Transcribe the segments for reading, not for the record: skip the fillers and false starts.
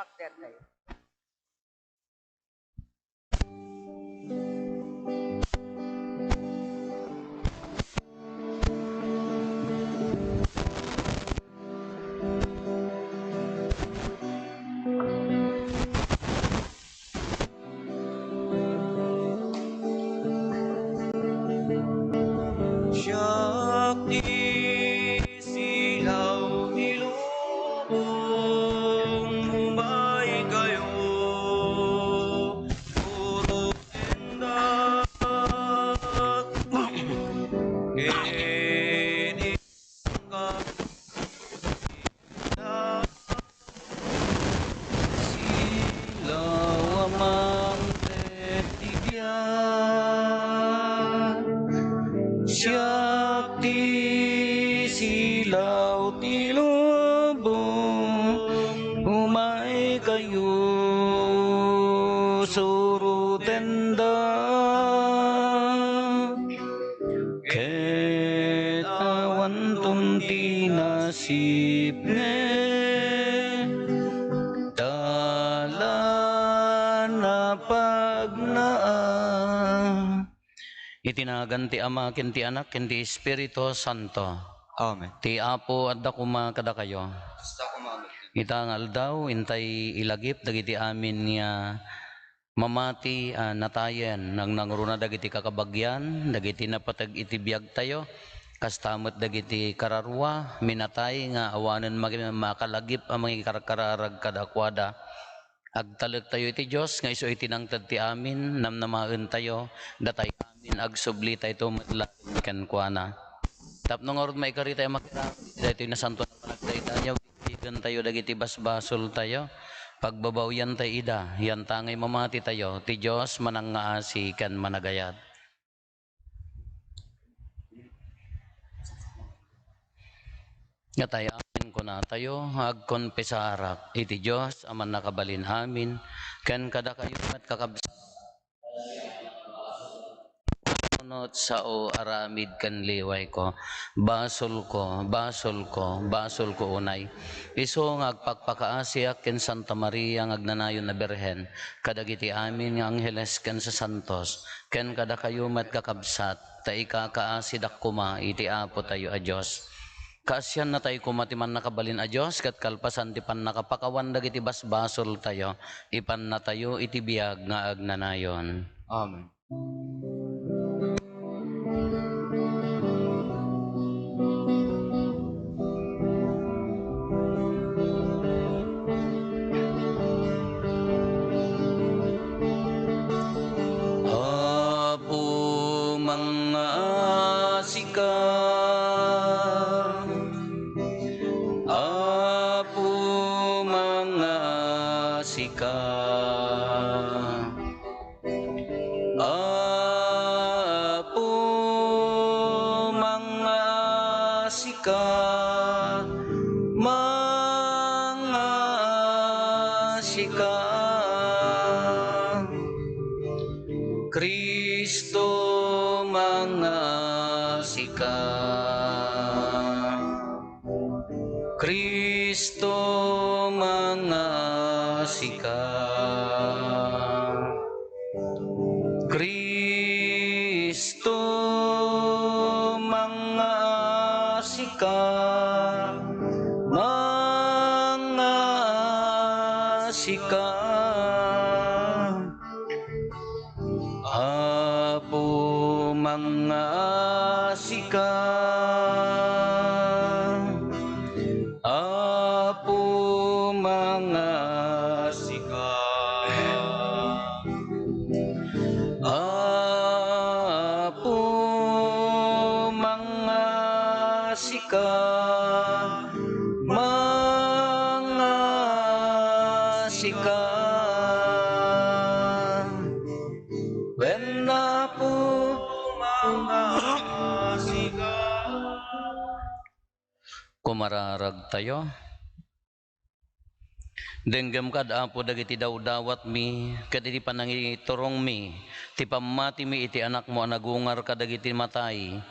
Umakter tayo. Itinagan ti Ama, ken ti Anak, ken ti Espiritu Santo. Amen. Ti Apo adda kuma kada kayo. Itangal daw intay ilagip dagiti amin nga mamati natayen nang nangruna dagiti kakabagyan, dagiti napatag iti biag tayo. Kastamot dagiti kararwa minatay nga awanen makalagip ang mga kararag kadakwada. Agtalag tayo iti Diyos nga iso itinangtad ti amin namnamaen tayo datay amin agsubli tayo matlaken kankwana. Tapno nga rod maikari tayo makita dito na santo na panagdaydayaw bigan tayo dagiti basbasol tayo pagbabawyan tayo ida yan tangay mamati tayo ti Diyos manangaasi kan managayat. Nga tayo amin ko na tayo agkonpesarak iti Diyos aman nakabalin amin ken kada kayo at kakabsat sa o aramid kan liway ko basol ko unay iso nga agpakpakaasiak ken Santa Maria nga agnanayon na Birhen kadagiti amin nga angheles ken sa santos ken kada kayo met kakabsat ta ikakaasi dakuma iti Apo tayo a Dios. Kaasyan na tayo kumatiman nakabalin a Diyos kat kalpasan ti pan nakapakawan dagiti basbasol tayo ipan na tayo iti biag nga agnanayon. Amen. Apo mga sika Kristo mga sika Kristo mga sika Kristo mga sika mga sika Apo mga sika Apo mga sika Apo mga sika mga sika when Apo mga sika kumararag tayo denggam kad Apo dagiti dawdawat mi kaditi panangiturong mi ti pamati mi iti anak mo nagungar kadagiti matay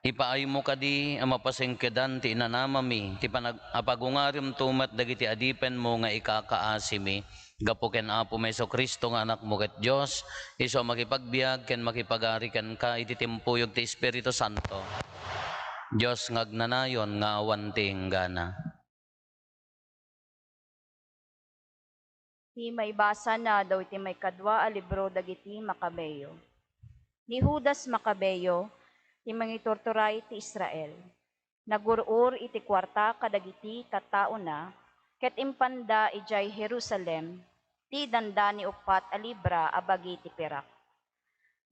Ipaay mo kadi ang mapasengkedan ti inanamami, ti apagungarim tumat dagiti adipen mo nga ikakaasimi. Gapo ken Apo Meso Kristo nga anak mo ket Dios, iso makipagbiag ken makipagari ken ka iti timpuyog ti Espiritu Santo. Dios ngagnanayon nga awan ti enggana. Ti may basa na daw iti may kadwa a libro dagiti Makabeyo. Ni Judas Makabeyo, ti mangitorturay ti Israel. Nagurur iti kwarta kadagiti tattao na, ket impanda ijay Jerusalem, ti danda ni upat a libra a bagi ti perak.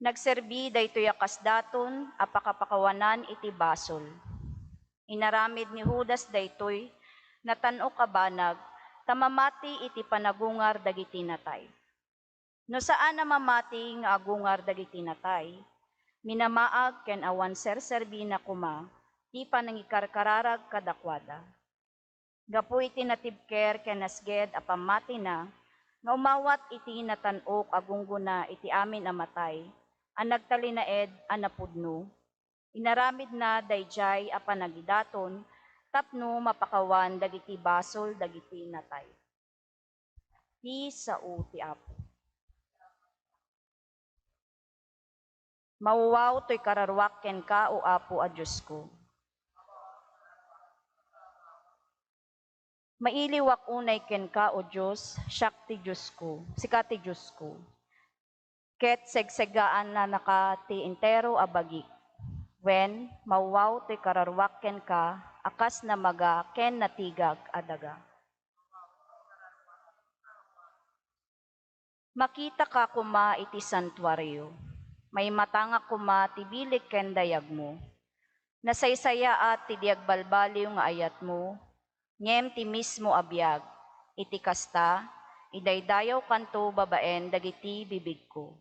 Nagserbi daytoy a kasdaton a pakapakawanan iti basol. Inaramid ni Judas daytoy natano kabanag tamamati iti panagungar dagiti natay. No saan na mamati nga agungar dagiti natay, minamaag ken awan serserbi na kuma, ti panangikarkararag kadakwada. Gapu iti natibker ken nasged a pamati na, nga umawat iti natanok agungguna iti amin a matay, ang nagtalinaed a napudno, inaramid na dayjay a panagidaton, tapno mapakawan dagiti basol dagiti natay. Ti sao ti Apo. Mauwaw to'y kararwak ken ka o Apo a Diyos ko. Mailiwak unay ken ka o Diyos, siyak ti Diyos ko, sika ti Diyos ko. Ket segsegaan na naka ti entero a bagi. Wen mauwaw to'y kararwak ken ka, akas na maga ken natigag adaga. Makita ka kuma iti santuaryo. May matanga kuma ti bilik ken dayag mo. Nasaysaya at ti diag balbaliw nga ayat mo, ngem ti mismo abiyag, iti kasta, idaydayaw kanto babaen dagiti bibig ko.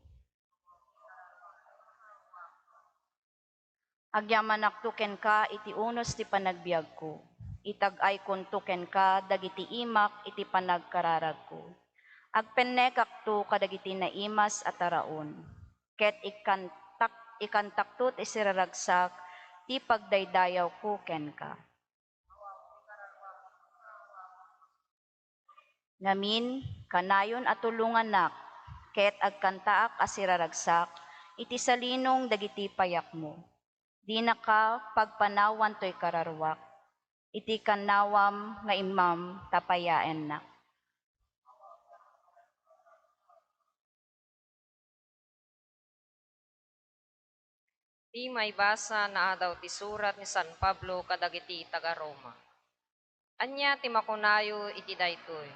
Agyaman ken ka iti unos ti panagbiag ko, itag-ay kunto ken ka dagiti imak iti panagkararag ko. Agpennek akto kadagiti naimas at taraon, ket ikantaktot isiraragsak, ti pagdaydayaw ko ken ka. Ngamin, kanayon at tulungan nak, ket agkantaak asiraragsak, iti salinong dagiti payak mo. Di naka pagpanawan to'y kararwak, iti kanawam nga imam tapayaen nak. Di may basa na daw ti surat ni San Pablo kadagiti taga Roma. Anya ti makunayo iti daytoy.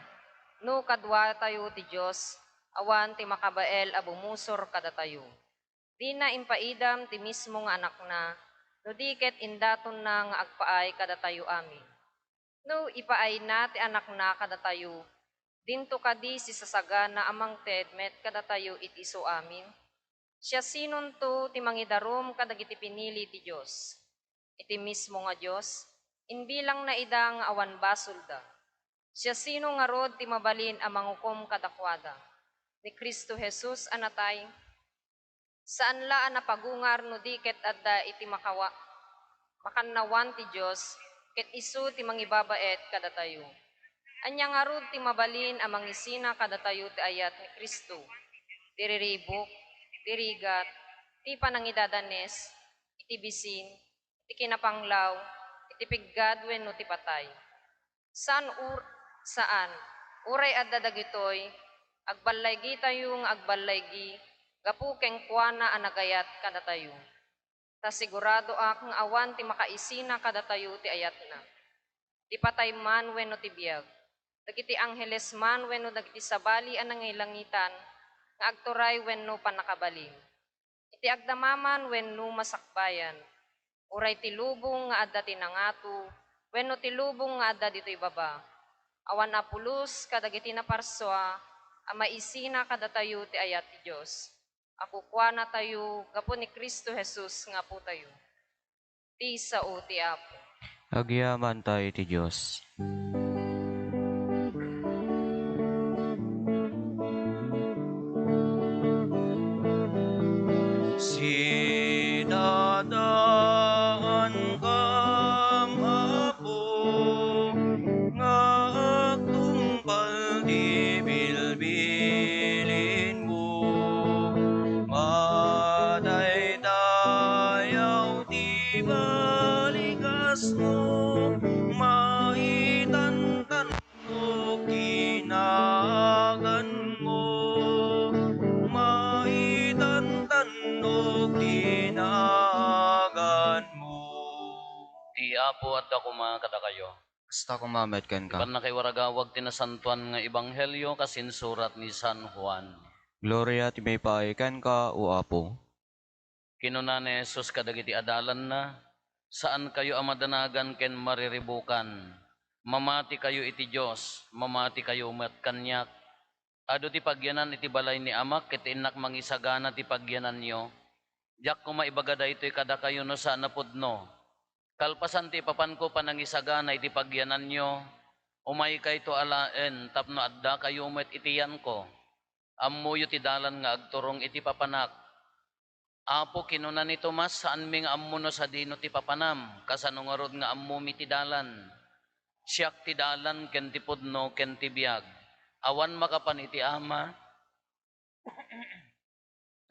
No kadwa tayo ti Dios, awan ti makabael a bumusor kada tayo. Di na impaidam ti mismo nga anak na, no di ket indaton na nga agpaay kada tayo amin. No ipaay na ti anak na kada tayo, dinto kadi si sasaga na amang tedmet kada tayo iti iso amin. Siya sinon to ti mangidarom kadagiti pinili ti Dios. Iti mismo nga Dios, inbilang na ida nga awan basol da. Siya sino nga rod ti mabalin a mangukom kadakwada. Ni Kristo Jesus anatay, saan la napagungar no di ket adda iti makannawan ti Dios, ket isu ti mangibabaet kada tayo. Anya nga rod ti mabalin a mangisina kada tayo ti ayat ni Kristo. Tiriribok, tirigat, iti panangidadanes, iti bisin, iti kinapanglaw, iti piggad wenno ti patay. Saan? Uray adda dagitoy, agbalaygi tayo nga agbalaygi, gapu keng kuana anagayat kada tayo. Ta sigurado ak nga awan ti makaisina kada tayo ti ayat na. Ti patay man wenno ti biag, dagiti angheles man wenno dagiti sabali a nangailangitan, nga agturay wenno panakabalin. Iti agdamaman wenno masakbayan, uray ti lubong nga adda tinangato, wenno ti lubong nga adda ditoy baba. Awan apulos kadagiti naparswa, a maisina kada tayo ti ayat ti Dios. Akukwana tayo, gapo ni Kristo Jesus nga po tayo. Ti sao ti Apo. Agyaman tayo ti Diyos. Sinadaan Ti Apo at ako kada kayo. Basta kumamet ken ka. Iban na kay waragawag tinasantuan nga ebanghelyo kasinsurat ni San Juan. Gloria ti may paay ken ka, o Apo. Kinuna ni Jesus kadagiti adalan na, saan kayo amadanagan ken mariribukan? Mamati kayo iti Diyos, mamati kayo met kanyak. Ado ti pagyanan iti balay ni Amak, iti inak mangisagana ti pagyanan nyo. Diyak ko maibagada ito'y kada kayo no sa napudno. Kalpasan ti papan ko panangisagana iti pagyanan nyo. Umay kay to alaen, tapno adda kayo met itiyan ko. Ammuyo ti dalan nga agturong iti papanak. Apo kinuna ni Tomas saan mi nga ammo no sa dino ti papanam, kasanungarod nga ammo mi ti dalan. Siyak ti dalan ken ti pudno ken ti biag. Awan makapan iti ama,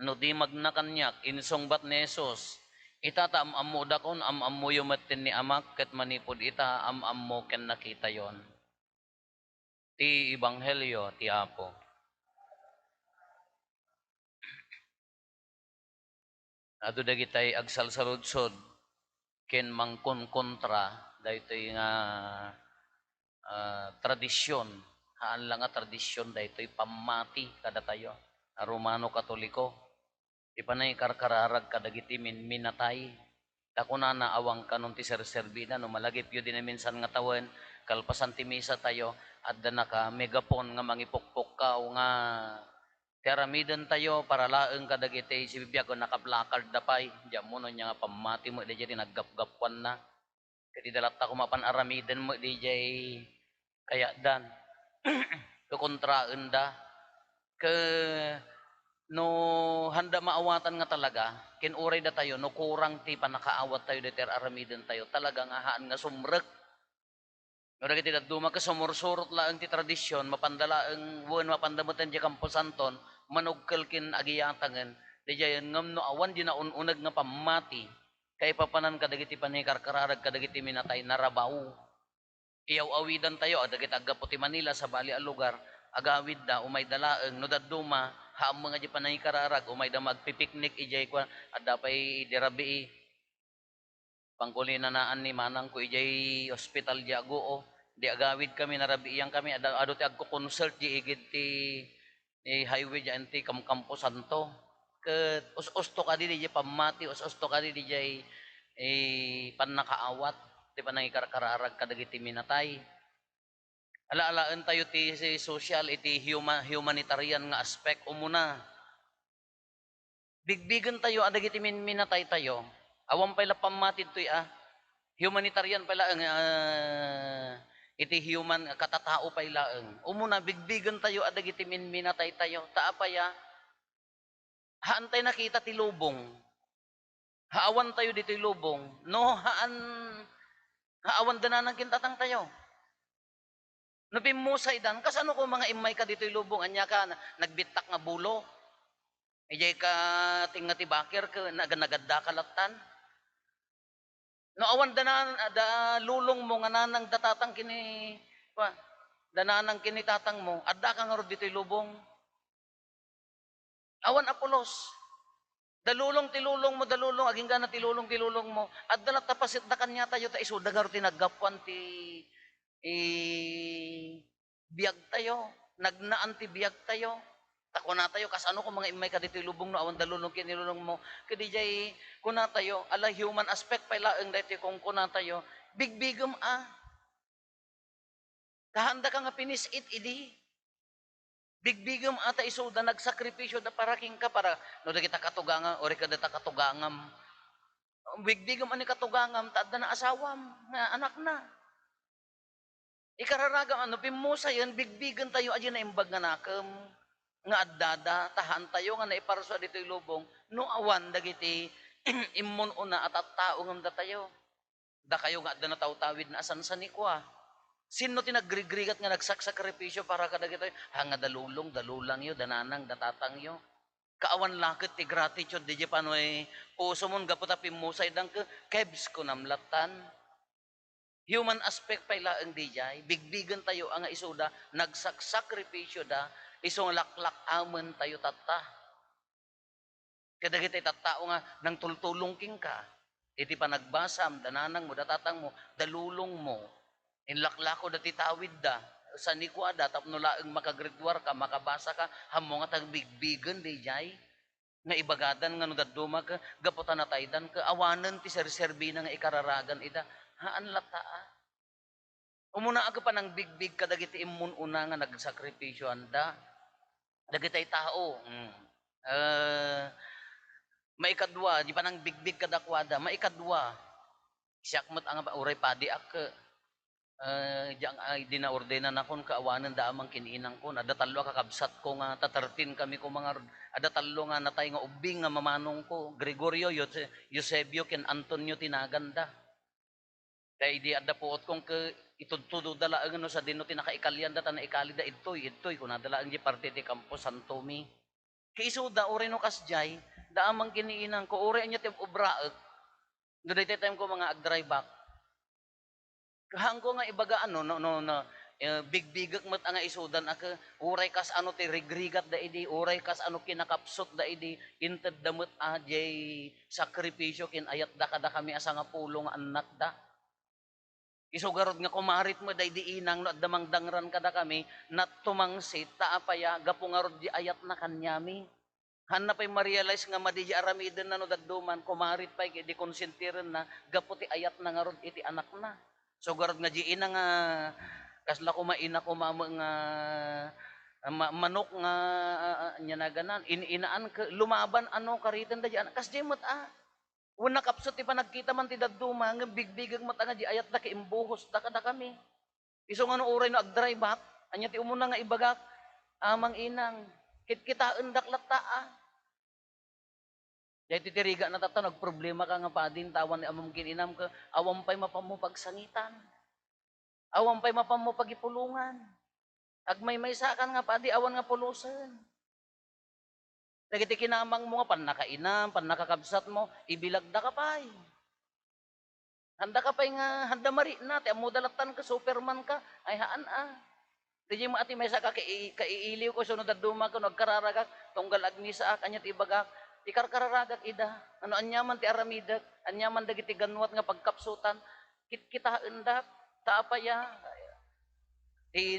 no di magnakanyak, insungbat ni Jesus. Ita ta amammo dakon, amammo yumatin ni amak, ket manipod ita amammo ken nakita yon. Ti Ebanghelyo, ti Apo. Ado dagitay agsalsaludsod, ken mangkon kontra, daytoy nga tradisyon, haan lang nga tradisyon, daytoy pamati kada tayo, Romano Katoliko. Ipanay karkararag kadagiti minatay. Dako na naawang kanon ti serserbina no malagip yu din minsan nga tawen kalpasan ti misa tayo adda na ka megapon nga mangipukpok ka o nga piramiden tayo para laeng kadagiti si bibiyag ko nakaplakard dapay diyan mo no nya nga pamati mo di jay naggapgapwan na kadi dalata ko mapan aramiden mo di jay kaya dan kukontraen da ke no handa maawatan nga talaga kinuray da tayo no kurang ti panakaawat tayo deter aramiden tayo talaga nga haan nga sumrek no dagiti daduma ka sumursurot laeng ti tradisyon mapandalaeng wen mapandamutan di kampusanton manugkel kin agiyatangen di jayen ngam no awan di na ununag nga pamati kay papanan kadagiti panikarkararag kadagiti minatay narabaw iyaw awidan tayo adagiti aggapo ti Manila sa bali a lugar agawid da umay dalaeng no daduma haam mga di panay kararag umay da magpipiknik ijay kwa adda pay dirabi pangkulinanaan ni manang ko ijay hospital di agoo di agawid kami narabiiyang kami ado ti agko concert di igid ti highway di anti Campo Santo ket us-usto ka di di pamati us-usto ka di jay panakaawat ti panay kararag kadagiti minatay. Alaalaan tayo ti social, iti humanitarian nga aspect. Umuna, bigbigan tayo, adagiti minatay tayo. Awan pala pamatid to'y humanitarian pala ang iti human katatao pala ang. Umuna, bigbigan tayo, adagiti minatay tayo. Taapaya, haan tayo nakita ti lubong. Haawan tayo dito lubong. No, haawan dananan kintatang tayo. No pimusay dan, kasano ko mga imay ka dito'y lubong, anya ka, nagbitak nga bulo. Ijay ka tinga ti bakir, nagadda kalatan. No awan da lulong mo nga nanang datatang kini, dananang kini tatang mo, adda ka nga ro dito'y lubong. Awan apulos. Dalulong tilulong mo, dalulong, aging gana tilulong mo, adda na tapasit da kanya tayo, ta iso, dagar tinaggapuan ti biyag tayo, nagnaan ti biyag tayo. Tako na tayo, kasano ko mga imay ka dito lubong no, awan dalulong kinilulong mo. Kadi jay, kuna tayo, ala human aspect pa ilaang dito kung kuna tayo, bigbigam kahanda ka nga pinisit, idi. Bigbigam ata isuda, nagsakripisyo da paraking ka para, no da kita katugangam, ori ka data katugangam. Bigbigam ani katugangam, taadda na asawam, nga anak na. Ikararagam ano pimusa yan bigbigan tayo adyan na imbag nga nakam nga addada tahan tayo nga naiparso dito'y lubong no awan dagiti immun una at tao ngam da tayo da kayo nga adda na tawtawid na asan sa nikwa sino tinagrigrigat nga nagsakripisyo para kadagito hanga dalulang yo dananang datatang yo kaawan lakit ti gratitude di panoy puso mon gaputa pimusay dang kebs ko namlatan. Human aspect pa ilaang dijay, bigbigan tayo ang isuda, nagsakripisyo da, isong laklak aman tayo tata. Kadagitay tattao nga, nang tultulong king ka. iti panagbasam, dananang mo, datatang mo, dalulong mo, inlaklako dati tawid da, sa nikwada, tapno laeng makagridwar ka, makabasa ka, hamo nga tagbigbigan, di jay, nga ibagadan nga no daduma ka, gaputan na taydan ka, awanan ti serserbi na nga ikararagan ida, haan lataa. Umuna aga pa ng bigbig ka, dagiti imun una nga nagsakripisyo anda, dagitay tao, maikadwa, di pa nang bigbig kadakwada, maikadwa, siyak mo't ang uray padi ak, diyang ay dinaordena na kon kaawanan da amang kiniinang ko, ada talo kakabsat ko nga, tatartin kami ko mga, ada talo nga natay nga ubing nga mamanong ko, Gregorio, Eusebio, ken Antonio tinaganda. Kaya di ada puot kong itudtudo dala ang ano sa dino tinakaikalyan data na ikali da itoy kung nadala ang di parte di Campo Santo Mi. Kaiso da ore no kasjay, da amang kiniinang ko, ore anya tim ubraek, no daytay time ko mga agdrive back. Kahangko nga ibaga ano, bigbigak mat nga isudan aka, uray kas ano ti rigrigat da idi, uray kas ano kinakapsot da idi, inted damot ajay sakripisyo kin ayat da kada kami asa nga pulong anak da. Isugarod nga kumarit mo day di inang no at damang dangran kada kami, nat tumangsit, taapaya, gapungarod di ayat na kanyami. Han pa'y ma-realize nga madi di aramiden na no dadduman, kumarit pa'y di konsentiren na, gaputi ayat na nga rod iti anak na. So garod nga di ina nga, kasla kumaina kumama nga, manok nga nya na ganan, inaan ka, lumaban ano karitan da di anak, kas di mo't una kapsot ti panagkita man ti dadduma, nga bigbigang mata nga di ayat da kaimbuhos da kada kami. Iso nga no uray no agdrive back, anya ti umuna nga ibagak, amang inang, kitkitaan daklat taa. Dahil titiriga na tata, nagproblema ka nga pa din, tawan ni amang kininam ka, awam pa'y mapamupagsangitan. Awam pa'y mapamupagipulungan. Agmay-may sakan nga pa di, awan nga pulusan. Dagiti kinamang mo nga, pan nakainam, pan nakakabsat mo, ibilagda ka pa'y. Handa ka pa'y nga, handa mari na, ti amo dalatan ka, superman ka, ay haan Di mo ati may sa kaiiliw ko, sunod at duma ko, nagkararagak, tunggal agni sa kanya ti ibagak, ikarkararagak ida, ano anyaman ti aramidak, anyaman dagiti ganwat nga pagkapsutan, kita endak, taapaya,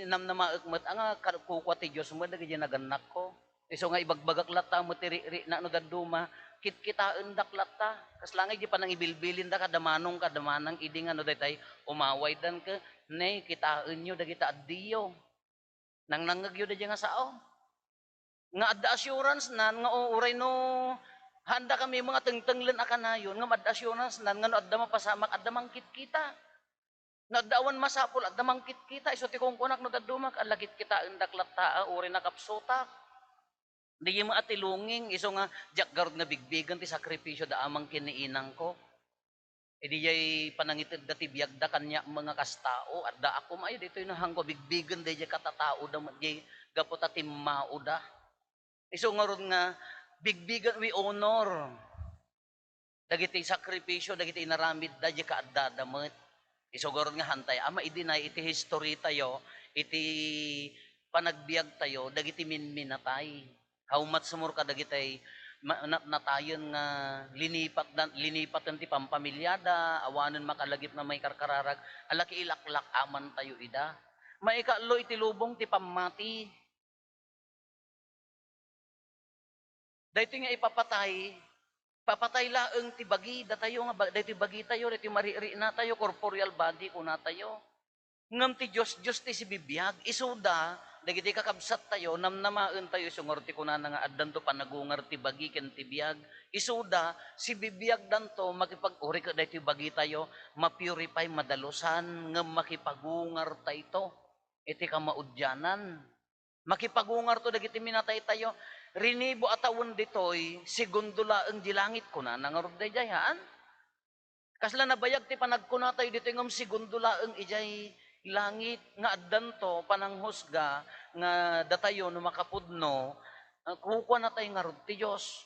namnamaakmat, nga kukwa ti Diyos mo, dagiti naganak ko, iso nga ibagbagak lata mo ti na no daduma, kita endak lata, kaslangay di pa nang ibilbilin da kadamanong kadamanang idi nga no datay umaway dan ka, nay kitaan nyo dagita addiyo, nang nangagyo da nga sao. Nga adda assurance nan nga uray no handa kami mga tengtenglen akanayon nga adda assurance nan nga no adda mapasamak adda mangkit kita. Nga addawan masapol adda mangkit kita iso ti kung kunak no daddumak alakit kita endak lataa uray nakapsotak. Di mo atilunging iso nga jakgarod nga bigbigan ti sakripisyo da amang kiniinang ko. Idi jay panangitid dati biyag da kanya mga kastao at da ako maayo dito yung hanggo bigbigan da jay katatao da jay gapot at timmao da. Iso nga ron nga bigbigan we honor. Dagiti sakripisyo dagiti inaramid da jay kaadadamet. Iso nga ron nga hantay ama idinay iti history tayo iti panagbiag tayo dagiti minminatay. How much more ka dagitay natayon nga linipat ti pampamilyada, awanan makalagip na may karkararag, alaki ilaklak aman tayo ida. Maikalo iti lubong ti pamati. Dahito nga ipapatay, papatay laeng ti bagi, datayo nga, dahito bagi tayo, dahito mariri na tayo, corporeal body ko na tayo. Ngam ti Diyos ti si bibiyag, isuda, dagiti kakabsat tayo, namnamaen tayo, sungor ti kunana nga addan to panagungar ti bagi ken ti biyag. Isuda, si bibiyag danto, makipag-uri ka dahito bagi tayo, mapurify, madalusan, ngam makipagungar tayo, iti kamaudyanan. Makipagungar to, dagiti minatay tayo, rinibo atawon ditoy, segundo laeng di langit ko na, nangarod day jayan. Kasla nabayag ti panagkuna tayo dito ngam segundo laeng ijay langit nga addan to pananghusga nga datayo no makapudno kukuha na tayo nga rod ti Diyos.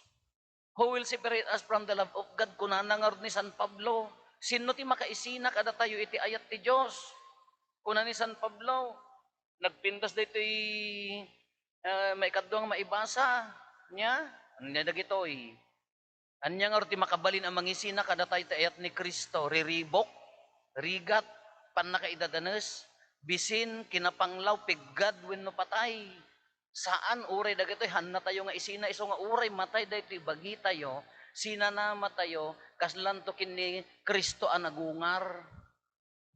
Who will separate us from the love of God? Kuna na nga rod ni San Pablo. Sino ti makaisina kada tayo iti ayat ti Diyos? Kuna ni San Pablo. Nagpindas dito may kadwang maibasa niya. Ano niya dagitoy? Anya nga ti makabalin ang mangisina kada tayo taayat ni Kristo, riribok, rigat, pan nakaidadanes, bisin, kinapanglaw, piggad, wenno patay. Saan uray dagitoy hanna tayo nga isina iso nga uray matay daytoy bagi tayo, sinanama tayo, kaslan to kini Kristo ang nagungar.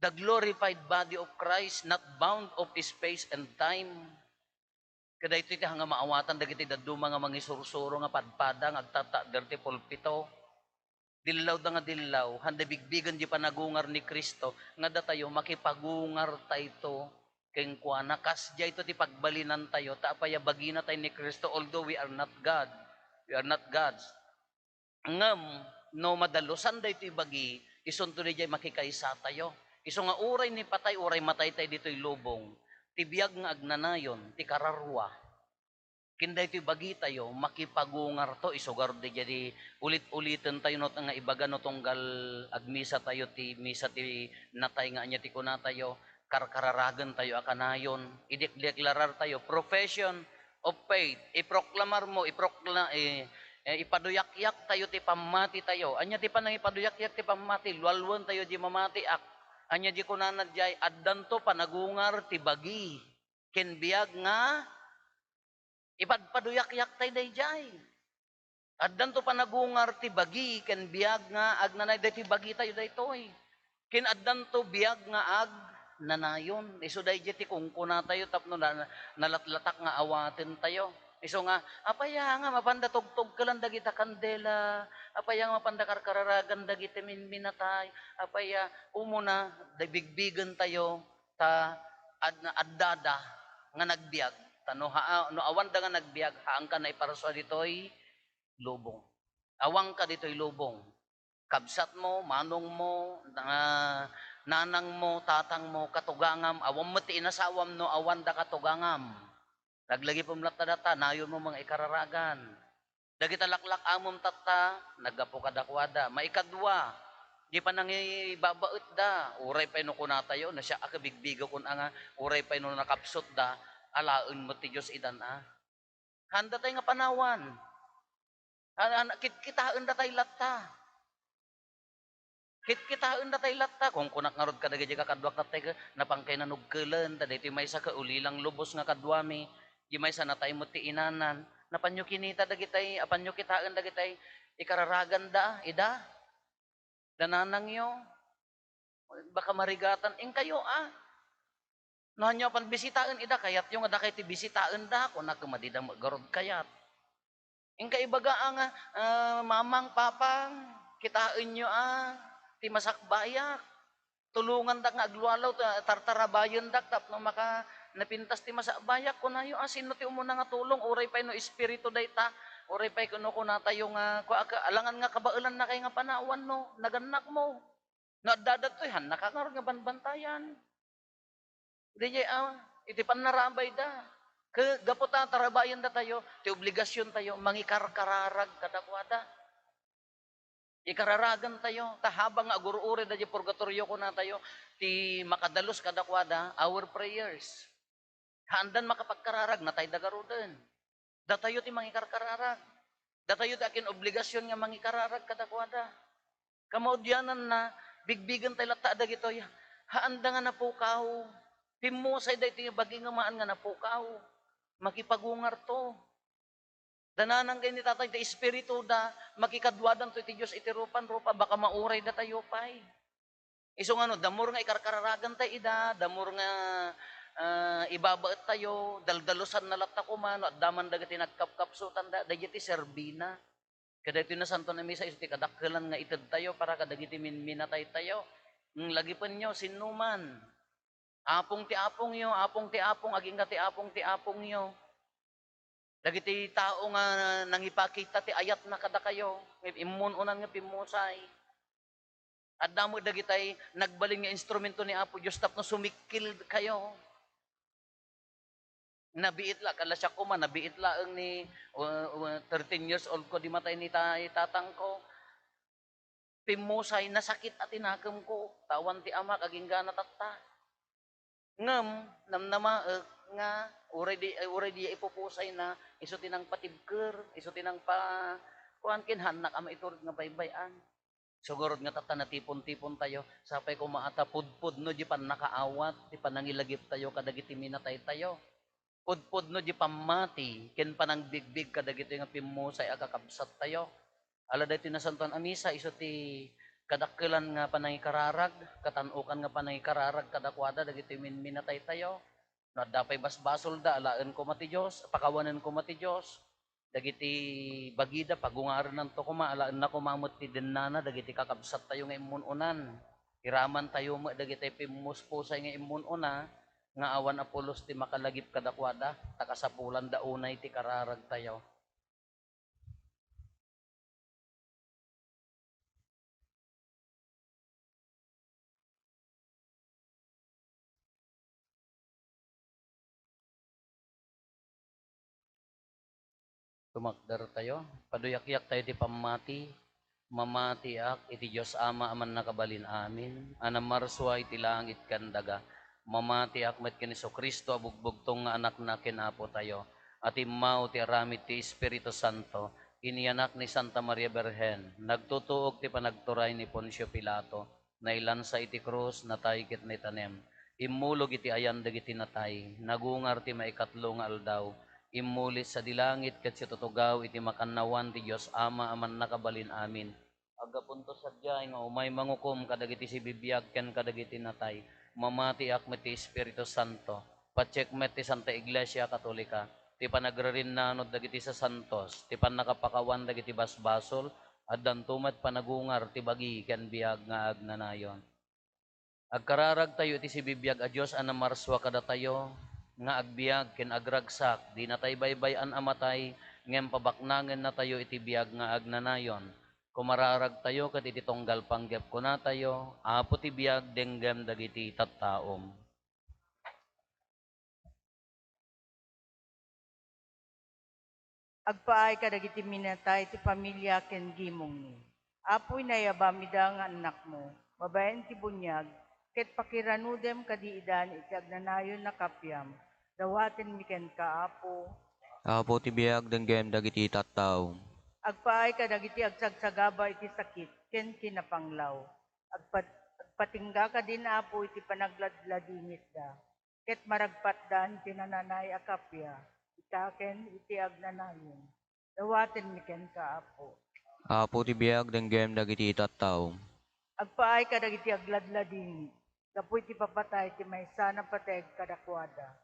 The glorified body of Christ, not bound of space and time. Kada ito iti hanga maawatan dagiti daduma nga mangisursuro nga padpada nga agtata derti pulpito. Dillaw da nga dillaw, handa bigbigan di panagungar ni Kristo nga datayo makipagungar tayo keng kuana kasya ito ti pagbalinan tayo taapaya bagina tayo ni Kristo although we are not God. We are not gods. Ngam no madalusan da ito bagi isunto ni jay makikaysa tayo. Iso nga uray ni patay uray matay tayo dito'y lubong. Tibiyag nga agnanayon, ti kararwa. Kinday ti bagi tayo, makipagungar to, isugar di jadi ulit-ulitin tayo no nga ibaga no tunggal agmisa tayo ti misa ti natay nga anya ti kuna tayo, kararagan tayo akanayon, idekdeklarar tayo, profession of faith, iproklamar mo, ipaduyak-yak tayo ti pamati tayo, anya ti panang ipaduyak-yak ti pamati, lualwan tayo di mamati ak, anya di kunanad jay, addan to panagungar ti bagi, kenbiag nga, ipadpaduyak-yak tayo day jay. Addan to panagungar ti bagi, ken biag nga agnanay day ti bagi tayo daytoy. Ken addan to biag nga ag nanayon. Iso day ti kungkuna tayo tapno nalatlatak nga awaten tayo. Iso nga, apaya nga mapanda tugtog ka lang dagita kandela, apaya nga mapanda karkararagan dagita minatay, apaya umuna, bigbigan tayo, ta addada nga nagbiag. Tano no awan da nga nagbiag, haang ka na iparaswa ditoy lubong. Awang ka ditoy lubong. Kabsat mo, manong mo, nanang mo, tatang mo, katugangam, awam mo ti inasawam no awan da katugangam. Naglagi pumlat na data, nayon mo mga ikararagan. Dagita laklak amom tata, nagapo kadakwada. Maikadwa, di pa nang ibabaot da. Uray pa ino kunatayo, na siya akabigbigo kun nga, uray pa ino nakapsot da, alaun mo ti Diyos idan Handa tayo nga panawan. Kitaan da tayo latta. Kitaan da tayo latta. Kung kunak nga rod ka dagay kakadwak na tayo, napangkay na nugkulan, taday ti may sa kaulilang lubos nga kadwami, di may sa natay mo ti inanan, napanyo kinita dagitay, apanyo kitaan dagitay, ikararagan da, ida, dananang yo, baka marigatan, kayo no nyo pan bisitaan ida kayat yung ada kay ti bisitaan da ko na kumadida garod kayat. Kaibaga ang mamang papang kitain nyo ti masakbayak. Tulungan da nga aglualaw tartarabayon dak tapno maka napintas ti masakbayak ko na yo sino ti umuna nga tulong uray pay no espiritu dayta. Uray pay kuno kuna tayo nga alangan nga kabailan na kay nga panawan no naganak mo. No dadat to han nakakarod nga banbantayan. Hindi iti panarambay da. Gapota tarabayan da tayo, ti obligasyon tayo, mangikarkararag kadakwada. Ikararagan tayo, tahabang agurure da di purgatorio ko na tayo, ti makadalos kadakwada, our prayers. Handan makapagkararag na tayo dagarudan. Da tayo ti mangikarkararag. Da tayo ti akin obligasyon nga mangikararag kadakwada. Kamaudyanan na, bigbigan tayo lata da gito, haanda nga na po kao. Pimusay da iti bagi nga maan nga napukaw. Makipagungar to. Dananang kayo ni tatay, ti espiritu da, makikadwadan to iti Diyos iti rupa, baka mauray da tayo pay. Iso nga no, damor nga ikarkararagan tayo ida, damor nga ibabaet tayo, daldalusan na latta kuman, at daman dagiti nagkapkapsutan da, dagiti serbina. Kada ito na santo na misa, iti kadakkelan nga itad tayo, para kadagiti minatay tayo. Lagi pa nyo, sinuman. Apong ti apong yo, apong ti apong, aging ka ti apong yo. Dagiti tao nga nangipakita ti ayat na kada kayo, imununan nga pimusay. At damo dagitay nagbaling nga instrumento ni Apo Diyos tapno sumikil kayo. Nabiit la, kala siya ko man, nabiit la ang ni 13 years old ko, di matay ni tatang ko. Pimusay, nasakit at tinakam ko, tawan ti ama, aging gana tatta. Ngam namnama nga uray di ipupusay na iso tinang patibker, iso tinang kuan kinhan na ka maiturod nga baybayan. Sugurod nga tata natipon-tipon tayo, sapay ko maata pudpud no di pan nakaawat, di pan nangilagip tayo kadagiti minatay tayo. Pudpud no di pamati, ken panang bigbig kadagiti nga pimusay akakabsat tayo. Ala daytoy nasantuan a misa iso ti kadakkelan nga panangikararag, katanukan nga panangikararag kadakwada dagiti minatay tayo. No dapay basbasol da alaan ko mati Dios, pakawanen ko mati Dios. Dagiti bagida pagungaran nanto ko maalaan na kumamot ti dennana dagiti kakabsat tayo nga immununan. Iraman tayo mo dagiti pimuspusay nga immununa nga awan apulos ti makalagip kadakwada takasapulan daunay ti kararag tayo. Tumakder tayo, paduyak-yak tayo ti pamati, mamatiak iti Diyos Ama aman nakabalin amin, anam marswa iti langit kandaga, mamatiak met kiniso Kristo abugbugtong nga anak na kinapo tayo, at imaw ti aramid ti Espiritu Santo, inianak ni Santa Maria Berhen, nagtutuog ti panagturay ni Poncio Pilato, nailansa iti krus, natay kit ni tanem, imulog iti ayan dagiti natay, nagungar ti maikatlo nga aldaw, imulit sa dilangit ket si tutugaw iti makannawan ti Dios Ama aman nakabalin amin. Agapunto sadyay nga umay mangukom kadagiti si bibiyag ken kadagiti natay. Mamati ak met ti Espiritu Santo. Pacheck met ti Santa Iglesia Katolika. Ti panagrarinnanod dagiti sa santos. Ti panakapakawan dagiti basbasol. Addan tumet panagungar ti bagi ken biag nga agnanayon. Agkararag tayo iti si bibiyag a Dios anam marswa kada tayo nga agbiag ken agragsak di natay baybayan amatay ngem pabaknangen na tayo iti biag nga agnanayon kumararag tayo ket iti tunggal panggep ko na tayo apo ti biag denggem dagiti tattaom. Agpaay kadagiti minatay ti pamilya ken gimong ni. Apoy nayabamida nga anak mo, babaen ti bunyag, ket pakiranudem kadiidan iti agnanayon na kapyam, dawaten mi ken kaapo. Apo ti biag denggem dagiti tattao. Agpaay kadagiti agsagsagaba iti sakit, ken kinapanglaw. Agpatingga ka din apo iti panagladladingit da, ket maragpatdan tinananay a kapya, itaken iti agnanayon, dawaten mi ken kaapo. Apo ti biag denggem dagiti tattao. Agpaay kadagiti agladladingit, kapoy ti papatay ti maysa na pateg kadakwada.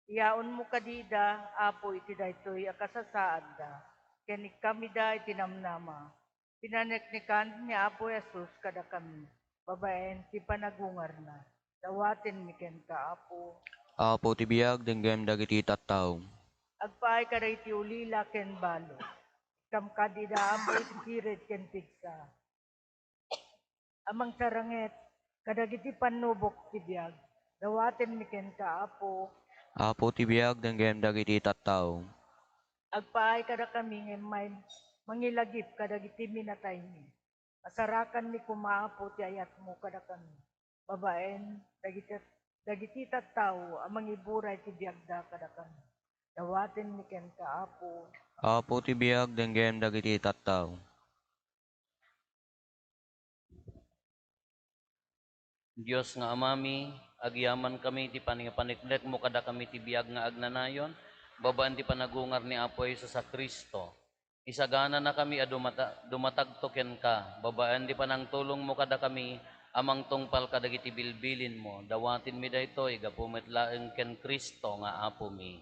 Iyaon mo kadida, apo iti daytoy akasasaad da, ken kami da iti namnama. Pinaneknikan ni Apo Jesus kada kami, babaen ti panagungar na, dawaten mi ken kaapo. Apo ti biag denggem dagiti tattao. Agpaay kadagiti ulila ken balo, kam kadida apo iti piret ken pigsa. Amang saranget, kadagiti panubok ti biag, dawaten mi ken kaapo. Apo ti biag denggem dagiti tattao. Agpaay kada kami may mangilagip kadagiti minatay mi. Masarakan ni kumaapo ti ayat mo kada kami. Babaen, dagiti tattao amang iburay ti biagda kada kami. Dawaten mi ken kaapo. Apo ti biag denggem dagiti tattao. Dios nga amami, agyaman kami ti paniknek mo kada kami ti biag nga agnanayon, babaan ti panagungar ni Apo Jesus sa Kristo. Isagana na kami a dumatagtoken ka, babaan ti panangtulong mo kada kami, amang tungpal kadagiti bilbilin mo, dawatin mi daytoy gapumet laeng ken Kristo nga Apo mi.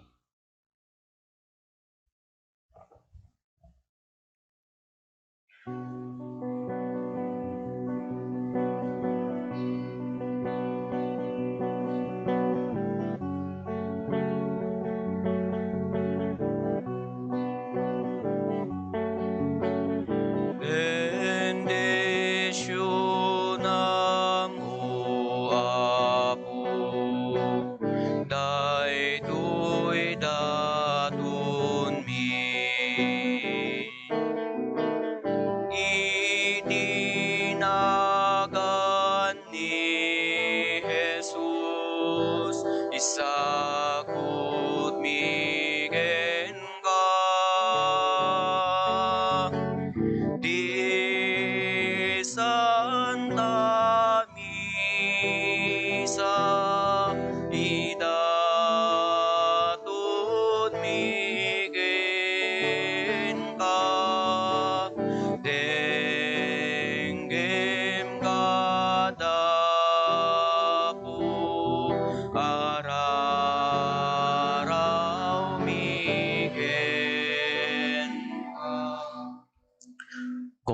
Bendisyonam o Apo, daytoy daton mi. Itinagan ni Jesus, isagud mi ken ka.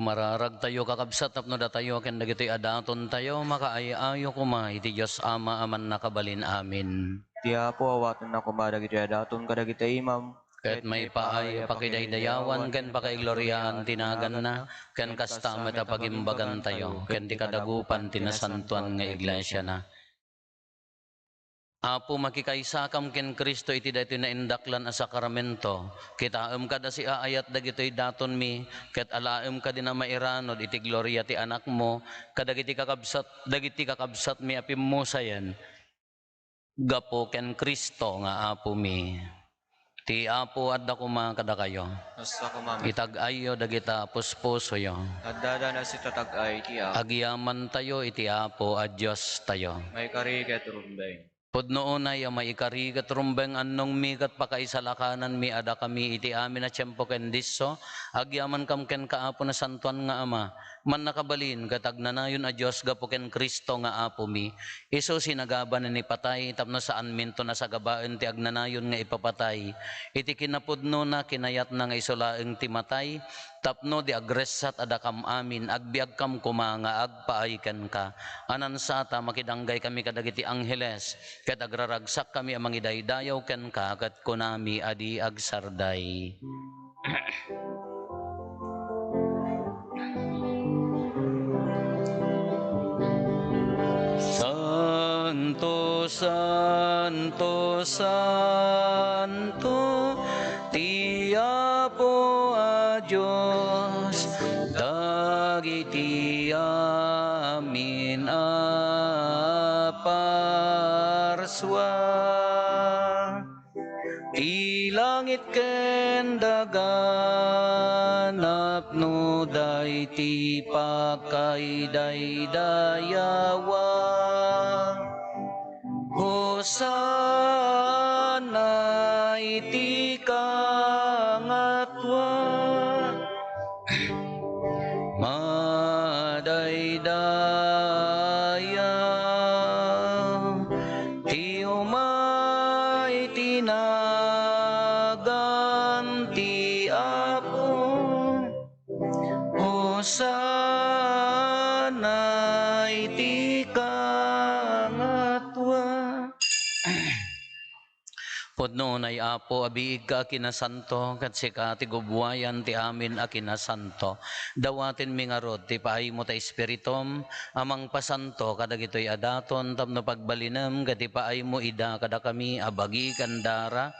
Kumararag tayo kakabsat tapno da tayo ken dagiti adaton tayo makaayayo kuma iti Dios Ama aman nakabalin amin. Ti Apo awaton na kumadagiti adaton kadagiti imam. Ket may paay pakidaydayawan ken pakaigloriaan tinagan na ken kasta met pagimbagan tayo ken ti kadagupan tinasantuan nga iglesia na. Apo makikaysakam ken Kristo iti daytoy naindaklan a sakramento. Kitaem kada si aayat dagitoy daton mi ket alaem ka din na mairanod iti gloria ti anak mo kadagiti kakabsat mi apimmusayan. Gapo ken Kristo nga apo mi. Ti Apo adda kuma kada kayo. Basta kumamit. Itag-ayo dagita puspuso yo. At dada na si tatag-ay ti Apo. Agyaman tayo iti Apo a Dios tayo. May karigat rumbay. Pudno unay may ikarigat rumbeng annong mi kat pakaisalakanan mi ada kami iti amin na tiyempo ken disso. Agyaman kam ken kaapo na santuan nga ama. Man nakabalin katag nanayon a Dios gapo ken Kristo nga apo mi. Iso sinagaban ni patay tapno saan minto na sagabaen ti agnanayon nga ipapatay. Iti kinapudno na kinayat na nga isolaeng ti matay. Tapno di agresat adakam amin agbiag kam kuma nga agpaayken ka. Anan sata makidanggay kami kadagiti angheles ket agraragsak kami amang idaydayaw ken ka ket kunami adi agsarday. Santo, Santo, Santo, ti Apo a Dios, dagiti amin a parswa. Ti langit ken daga napno dayti pakaidaydayawang Hosana iti kangatwa madaydayaw ti umay tinagan ti Apo Hosana iti kangatwa. Pudno nay Apo abiig ka kinasanto kat sika ti gubwayan ti amin a kinasanto. Dawatin mi nga rod ti paay mo ta espiritom amang pasanto kadagitoy adaton tapno pagbalinem kat ti paay mo ida kada kami abagi kandara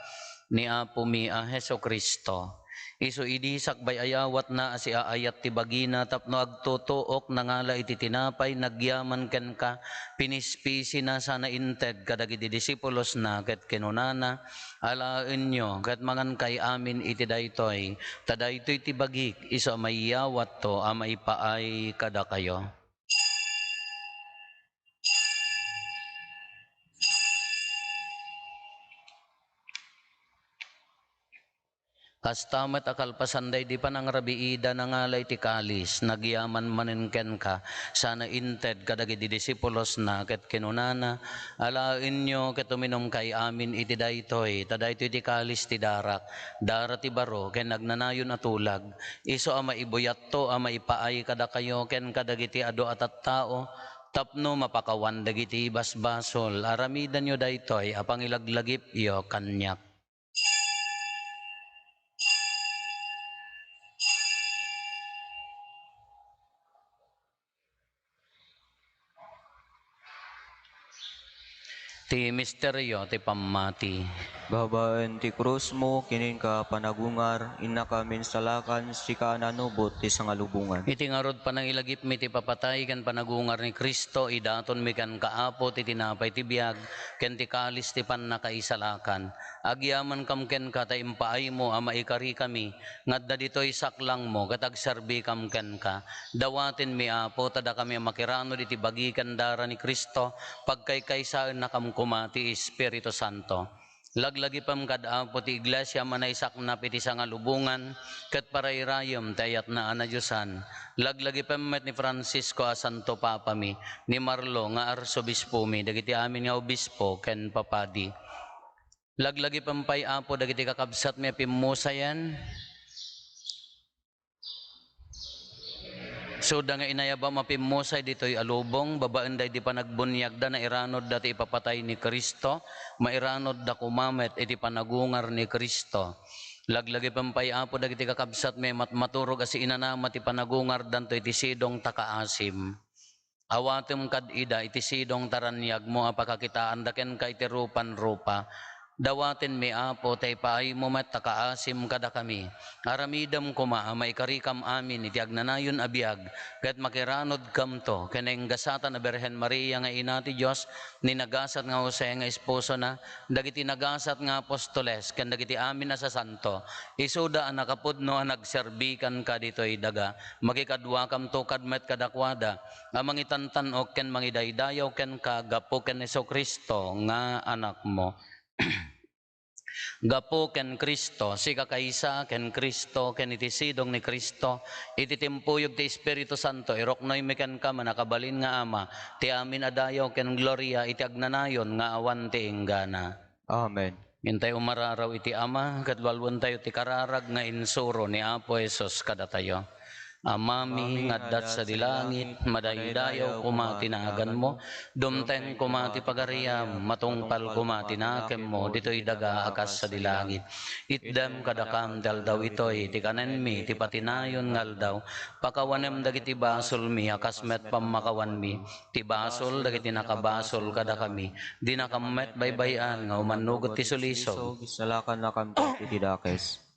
ni Apo mi a Heso Kristo. Isu idi sakbay ayawat na si aayat ti bagina tapno agtutuok nangala iti tinapay nagyaman ken ka pinispisi na sana inted kadagiti disipulos na ket kinunana alaen nyo ket mangan kay amin iti daytoy tadaytoy ti bagik isu mayawat to a maipaay kada kayo. Kastamat akalpasanday di panangrabiida nangalay ti kalis nagyaman maninken ka sana inted kadagiti disipulos na ket kinunana alaen nyo ket uminom kay amin iti daytoy tadaytoy ti kalis ti dara ti baro ken nagnanayon atulag iso a maibuyat to a maipaay kada kayo ken kadagiti adu at tao tapno mapakawan dagiti basbasol aramidan nyo daytoy a pangilaglagip yo kanyak. Ti misteryo ti pammati. Babaen ti krus mo, kinin ka panagungar, ina kamin salakan, sika nanubot ti sangalubungan. Iti ngarod panangilagip mi ti papatay ken panagungar ni Kristo idaton mi kan kaapo ti tinapay ti biag ken ti kalis ti pannakaisalakan. Agyaman kam ken ka ta impaay mo a maikari kami ngadda ditoy saklang mo ket agserbi kam ken ka. Dawatin mi Apo tada kami makirano iti bagi ken dara ni Kristo pagkaykaysaen na kam kumati Espiritu Santo. Laglagi pam kad Apo ti iglesia manaysak na piti sangalubungan ket parayrayom tayat na anadyosan. Laglagi pam met ni Francisco a Santo Papa mi ni Marlo nga arsobispo mi dagiti amin nga obispo ken papadi. Laglagi pam pay Apo dagiti kakabsat mi pimmusayan. So da nga inayaba mapimusay dito'y alubong, babaan day di pa nagbunyag da na iranod dati ipapatay ni Kristo, mairanod da kumamet iti panagungar ni Kristo. Laglagi pampayapo dagiti kakabsat may maturog asi inanama ti panagungar danto iti sidong takaasim. Awatem kad ida iti sidong taranyag mo apakakitaan daken ka iti rupan-rupa. Dawaten mi apo tay paay mo met takaasim kada kami. Aramidam kuma maikarikam amin iti agnanayon abiyag ket makiranod kamto keneng gasatan na Berhen Maria nga ina ti Dios ni nagasat nga Jose nga esposo na dagiti nagasat nga apostoles ken dagiti amin na sa santo. Isuda ang nakapudno ang nagserbikan ka ditoy daga makikadwa kamto kadmet kadakwada nga mangitantanok ken mangidaydayaw ken kagapo ken Jesu-Kristo nga anak mo. Gapo ken Kristo, si kakaisa ken Kristo, ken iti sidong ni Kristo, iti timpuyog ti Espiritu Santo, iroknoy meken ka manakabalin nga ama, ti amin adayaw ken gloria, iti agnanayon nga awan ti inggana. Amen. Hintay umararaw iti ama, kadwalwan tayo ti kararag nga insuro ni Apo Jesus kada tayo. Amami ngaddat sa dilangit, madaydayaw kuma tinagan mo, dumteng kuma ti pagariyam, matungpal kuma tinakem mo, dito'y daga akas sa dilangit. Itdem kadakam daldaw ito'y, ti kanen mi, ti patinayon ngaldaw, pakawanem dagiti basol mi, akas met pamakawan mi, ti basol dagiti nakabasol kada kami, di nakamet baybayan, nga umanugot ti sulisog. Salakan na kamto iti dakes.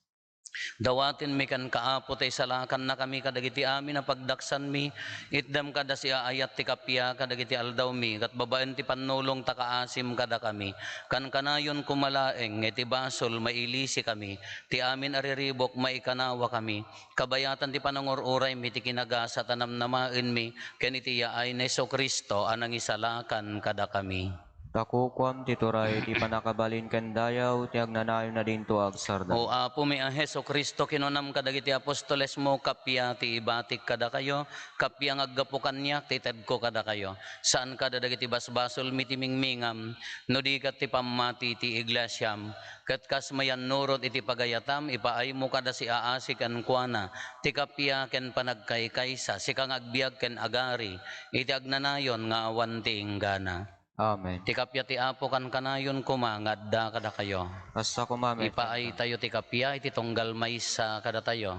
Dawatin mi kan kaapo tay salakan na kami kadagiti amin na pagdaksan mi, itdam kada si aayat ti kapya kadagiti aldaw mi, kat babaen ti panulong takaasim kada kami, kan kanayon kumalaeng, iti basol mailisi kami, ti amin ariribok maikanawa kami, kabayatan ti panangururay mi, ti kinagasa tanamnamain mi, ken iti yaay na Jesu-Kristo anang isalakan kada kami. Takukwam tituray ti panakabalin ken dayaw ti agnanayon na dinto agsarda. O apo mi ang Jesu-Kristo kinunam kadagiti apostoles mo kapya ti ibatik kada kayo, kapya ngaggapo kanyak ti tedko kada kayo. Saan kada dagiti basbasol mitimingmingam, no di kat ti pamati ti iglesyam, ket kas mayan nurot iti pagayatam, ipaay mo kada si aasik an kuana, ti kapya ken panagkaykaysa, si kang agbiag ken agari, iti agnanayon nga awan ti inggana. Amen. Ti kapya ti apo kan kanayon kuma ngadda kada kayo. Kasta kumamet. Ipaay tayo ti kapya iti tunggal maysa kada tayo.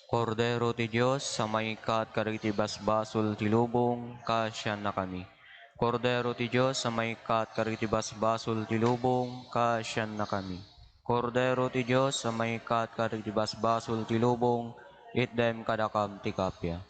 Kordero ti Dios sa maikat kadagiti basbasol ti lubong kasyan na kami. Kordero ti Dios sa maikat kadagiti basbasol ti lubong kasyan na kami. Kordero ti Dios sa maikat kadagiti basbasol ti lubong itdem kadakam ti kapya.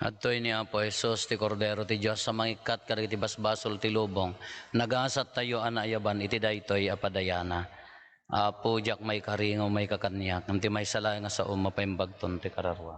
Adtoy ni Apo Jesus ti Kordero ti Dios sa mangikat kadagiti basbasol ti lubong. Nagasat tayo anayaban iti daytoy apadayana. Apo jak may karingo may kakanyak, nanti may sala nga sa mapaimbagton ti kararwa.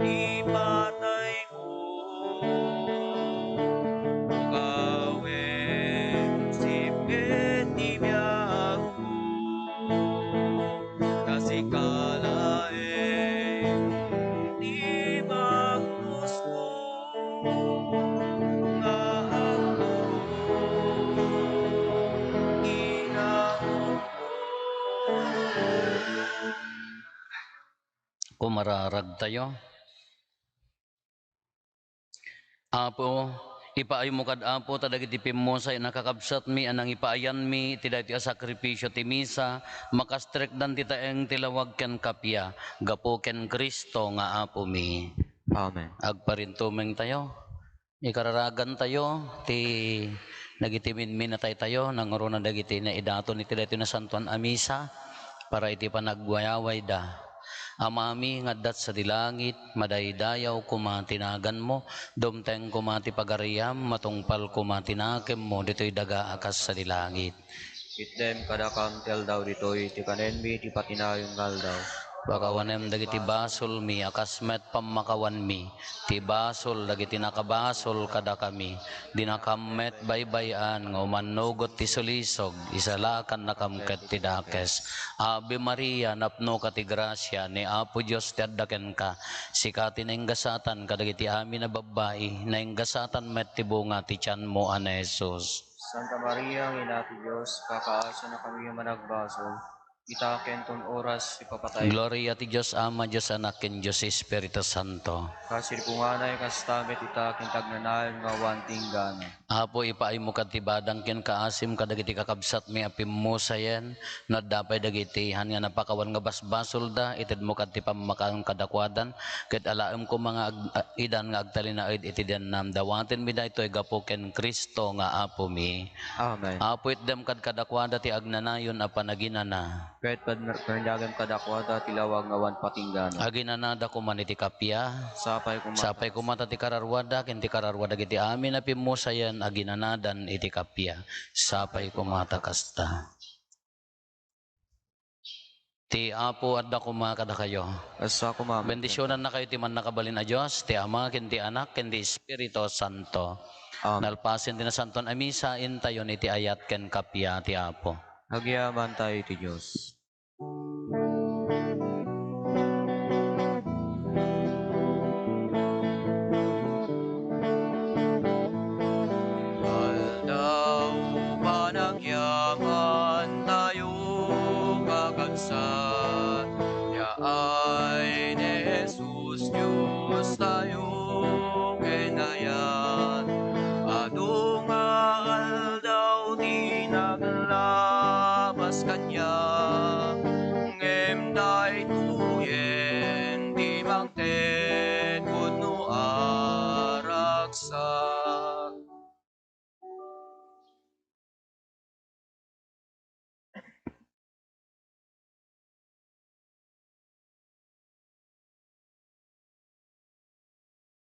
ipatay mo. Ukawin sipket ti biag ko, kasikalaeng ti bagnos ko, nga ako ginamon ko. Kumararag tayo. Apo, ipaayo mo kad Apo tadagiti pimosay nakakabsat mi anang ipaayan mi ti daytoy a sakripisyo ti misa makastrekdan ti taeng tilawag ken kapya gapo ken Kristo nga Apo mi. Amen. Agparintumeng tayo. Ikararagan tayo ti nagitiminmin na tayo nanguro na dagiti na idato ni ti daytoy na santuan a misa para iti panagwayaway da. Amami ngaddat sa dilangit, madaydayaw kumatinagan mo, dumteng kumati pagariyam, matungpal kumatinakem mo, dito'y daga akas sa dilangit. Item kadakam tel daw ditoy ti kanenmi ti patinayong daw. Pakawanem dagiti basol mi, akas met pamakawan mi, ti basol dagiti nakabasol kada kami, dinakammet baybayan, ngumanugot ti sulisog, isalakan nakamket ti dakes. Ave Maria, napno ka ti grasya, ni Apo Diyos ti addaken ka, sikati na inggasatan kadagiti amin na babae, na inggasatan met ti bunga ti tiyan mo, Ana Jesus. Santa Maria, ang ina ti Diyos, kakaasa na kami managbasol, itaken oras ipapatay. Gloria ti Diyos Ama, Diyos Anak, ken Diyos Espiritu Santo. Kasir punganay kastamit itaken tagnanayon nga wanting gana. Apo ipaay mo katibadang ken kaasim kadagiti kakabsat mi apim mo sayen no dapay dagiti han nga napakawan nga basbasol da ited mo kat ti pammakang kadakwadan ket alaem ko mga idan nga agtalinaed iti dennam dawaten mi daytoy gapo ken Kristo nga Apo mi. Amen. Apo itdem kad kadakwada ti agnanayon a panaginana. Kahit pernagam kadakwada tilawag nga wan patinggana. Aginanada ko man iti kapya. Sapay kumata ti kararwada ken ti kararwada iti amin apim mo sayen aginanadan iti kapya. Sapay kumata kasta. Ti Apo adda kumakada kayo. asa kumama. Bendisyonan na kayo ti man nakabalin a Dios, ti Ama ken ti Anak ken ti Espiritu Santo. Amen. Nalpasen ti nasanton a misa intayon iti ayat ken kapya ti Apo. Nagyaman tayo ti Diyos. Aldaw panagyaman tayo kakabsat, yaay ni Jesus Diyos tayo kenayat. Adu nga aldaw di naglabas kanya, ngem day tuyen di mangted kudnoan.